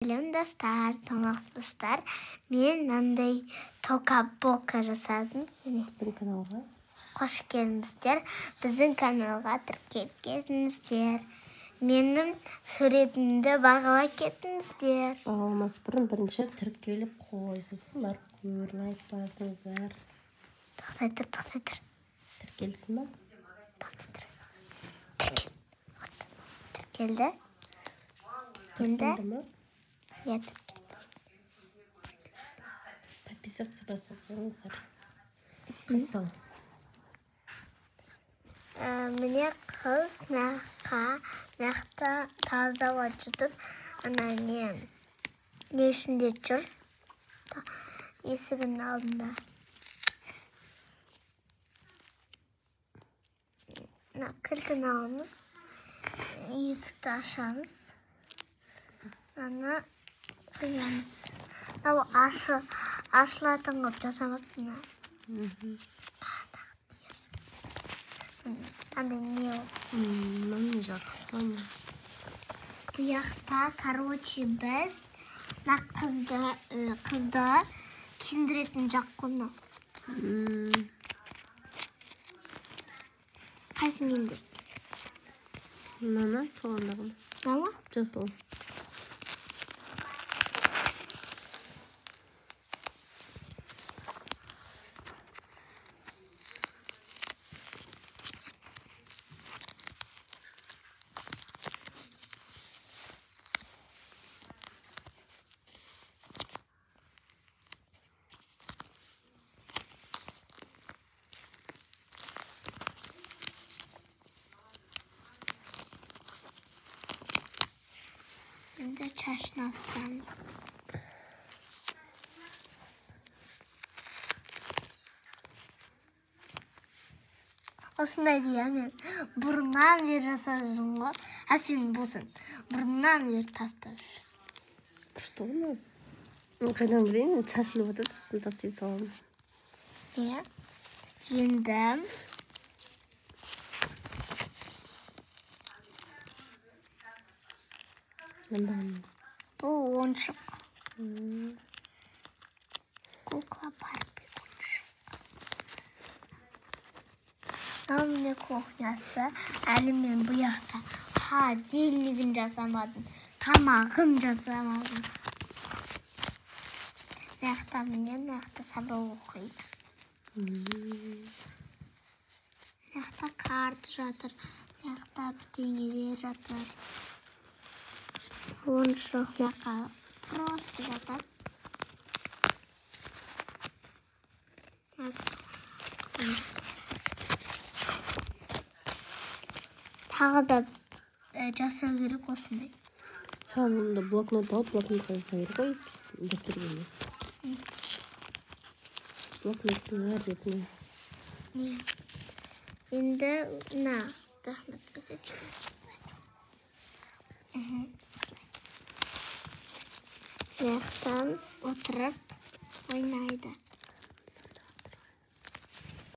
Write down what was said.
Selam dostlar, tamam dostlar. Men mындай toka-boka жасадым. Міне. Біздің каналға Қош келдіңіздер. Біздің каналға тіркеліп кетіңіздер. Менің суретімді бағалап кетіңіздер. Алмас бірінші тіркеліп қойсызсын, барып көрін айтпасыңыздар. Тоқтай тұр. Тіркелсін ба? Тіркел. Тіркелді. Енді? Нет. Подписаться басасыңыздар. Қайсың? Міне қыз мақта тазалап жүріп, не ішінде жүр? Есігінің алдында. Кілтін аламыз. Есікті ашамыз. Аны қоямыз. Ашылатын қылып жасамаппын. Андай не ол? Міне жақ. Bu жақта, короче, біз қызды киіндіретін жақ қойма. Қайсын енді? Мына соғандағым. Мама? Жасыл. Şimdi çarşını assanız. Осындай деймін. Бұрыннан бері жасап жүрмін ғой. Сен болсын. Бұрыннан бері тастап жүрсің. Что ну? Қайдан білейін, шашылып жатады, сосын тастай саламын. Иә. Енді бұл ойыншық. Кукла Барби ойыншық. Міне кухнясы. Әлі мен бұл жақта холодильнигін жасамадым. Тамағын жасамадым. Мына міне, мына сабақ оқиды. Мына карта жатыр. Мына бірдеңелер жатыр. Ойыншық мына просто жатыр. Тағы да жасау керек осындай. Саған мұнда блокнот алып, блокнотқа жасау керек қой, дәптер емес. Блокноттың әр бетіне. Енді блокнот көрсетші. Мынаяқтан отырып ойнайды.